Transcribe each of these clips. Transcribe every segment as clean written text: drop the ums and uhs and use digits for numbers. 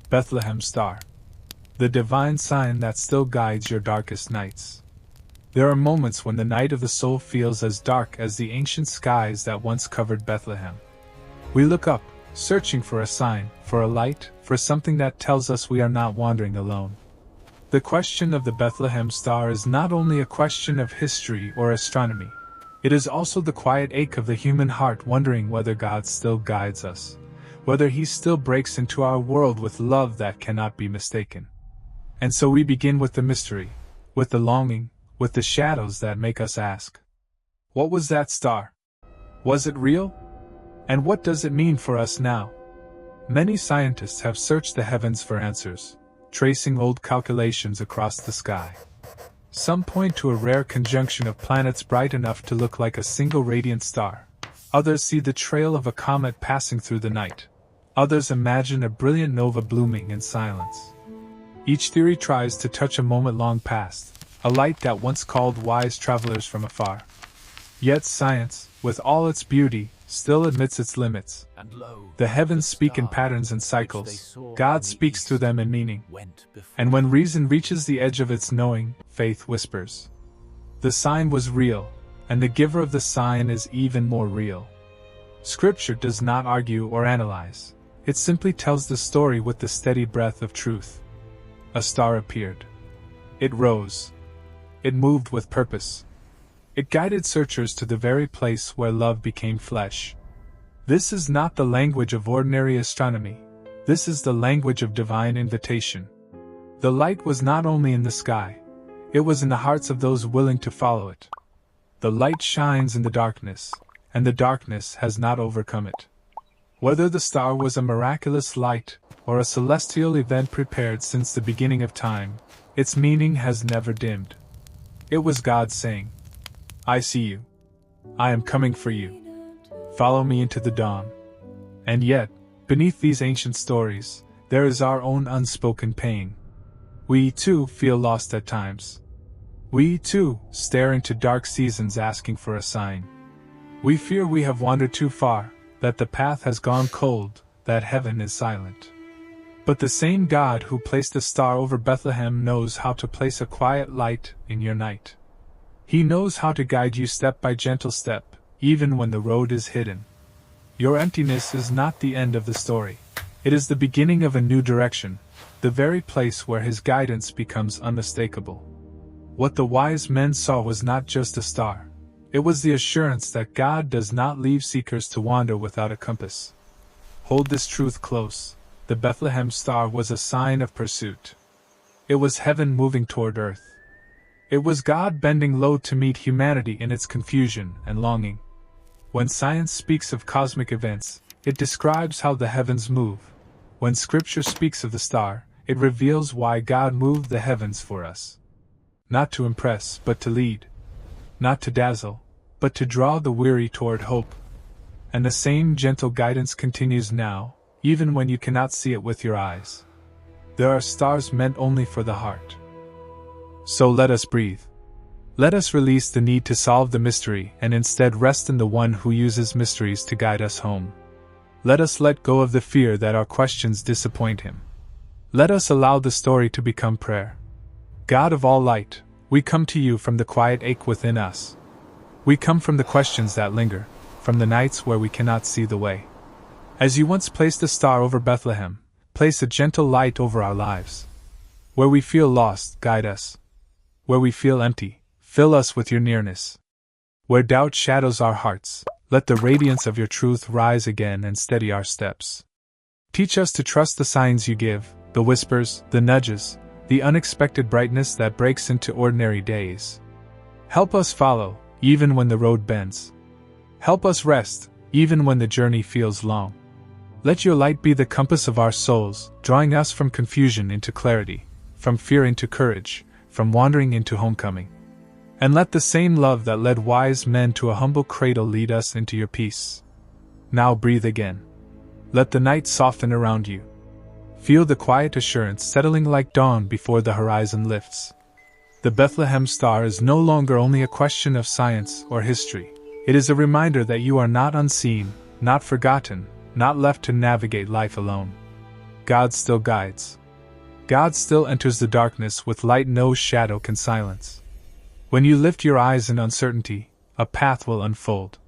Bethlehem Star. The divine sign that still guides your darkest nights. There are moments when the night of the soul feels as dark as the ancient skies that once covered Bethlehem. We look up, searching for a sign, for a light, for something that tells us we are not wandering alone. The question of the Bethlehem Star is not only a question of history or astronomy. It is also the quiet ache of the human heart wondering whether God still guides us, whether He still breaks into our world with love that cannot be mistaken. And so we begin with the mystery, with the longing, with the shadows that make us ask, what was that star? Was it real? And what does it mean for us now? Many scientists have searched the heavens for answers, tracing old calculations across the sky. Some point to a rare conjunction of planets bright enough to look like a single radiant star. Others see the trail of a comet passing through the night. Others imagine a brilliant nova blooming in silence. Each theory tries to touch a moment long past, a light that once called wise travelers from afar. Yet science, with all its beauty, still admits its limits. The heavens speak in patterns and cycles. God speaks through them in meaning. And when reason reaches the edge of its knowing, faith whispers. The sign was real, and the giver of the sign is even more real. Scripture does not argue or analyze. It simply tells the story with the steady breath of truth. A star appeared. It rose. It moved with purpose. It guided searchers to the very place where love became flesh. This is not the language of ordinary astronomy. This is the language of divine invitation. The light was not only in the sky, it was in the hearts of those willing to follow it. The light shines in the darkness, and the darkness has not overcome it. Whether the star was a miraculous light, or a celestial event prepared since the beginning of time, its meaning has never dimmed. It was God saying, I see you. I am coming for you. Follow me into the dawn. And yet, beneath these ancient stories, there is our own unspoken pain. We, too, feel lost at times. We, too, stare into dark seasons asking for a sign. We fear we have wandered too far, that the path has gone cold, that heaven is silent. But the same God who placed a star over Bethlehem knows how to place a quiet light in your night. He knows how to guide you step by gentle step, even when the road is hidden. Your emptiness is not the end of the story. It is the beginning of a new direction, the very place where His guidance becomes unmistakable. What the wise men saw was not just a star. It was the assurance that God does not leave seekers to wander without a compass. Hold this truth close. The Bethlehem Star was a sign of pursuit. It was heaven moving toward earth. It was God bending low to meet humanity in its confusion and longing. When science speaks of cosmic events, it describes how the heavens move. When Scripture speaks of the star, it reveals why God moved the heavens for us. Not to impress, but to lead. Not to dazzle, but to draw the weary toward hope. And the same gentle guidance continues now, even when you cannot see it with your eyes. There are stars meant only for the heart. So let us breathe. Let us release the need to solve the mystery and instead rest in the one who uses mysteries to guide us home. Let us let go of the fear that our questions disappoint Him. Let us allow the story to become prayer. God of all light, we come to you from the quiet ache within us. We come from the questions that linger, from the nights where we cannot see the way. As you once placed a star over Bethlehem, place a gentle light over our lives. Where we feel lost, guide us. Where we feel empty, fill us with your nearness. Where doubt shadows our hearts, let the radiance of your truth rise again and steady our steps. Teach us to trust the signs you give, the whispers, the nudges, the unexpected brightness that breaks into ordinary days. Help us follow, even when the road bends. Help us rest, even when the journey feels long. Let your light be the compass of our souls, drawing us from confusion into clarity, from fear into courage, from wandering into homecoming. And let the same love that led wise men to a humble cradle lead us into your peace. Now breathe again. Let the night soften around you. Feel the quiet assurance settling like dawn before the horizon lifts. The Bethlehem Star is no longer only a question of science or history. It is a reminder that you are not unseen, not forgotten, not left to navigate life alone. God still guides. God still enters the darkness with light no shadow can silence. When you lift your eyes in uncertainty, a path will unfold.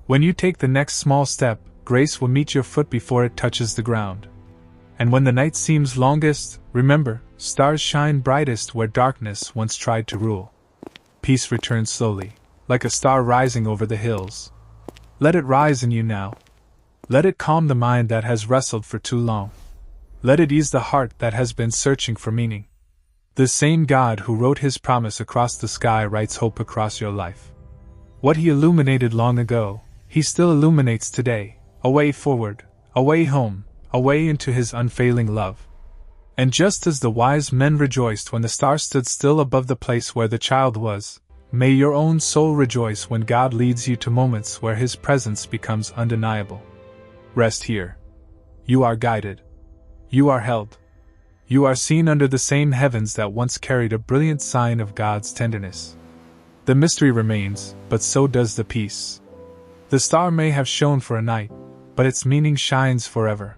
When you take the next small step, grace will meet your foot before it touches the ground. And when the night seems longest, remember, stars shine brightest where darkness once tried to rule. Peace returns slowly, like a star rising over the hills. Let it rise in you now. Let it calm the mind that has wrestled for too long. Let it ease the heart that has been searching for meaning. The same God who wrote his promise across the sky writes hope across your life. What he illuminated long ago, he still illuminates today, a way forward, a way home, a way into his unfailing love. And just as the wise men rejoiced when the star stood still above the place where the child was, may your own soul rejoice when God leads you to moments where his presence becomes undeniable. Rest here. You are guided. You are held. You are seen under the same heavens that once carried a brilliant sign of God's tenderness. The mystery remains, but so does the peace. The star may have shone for a night, but its meaning shines forever.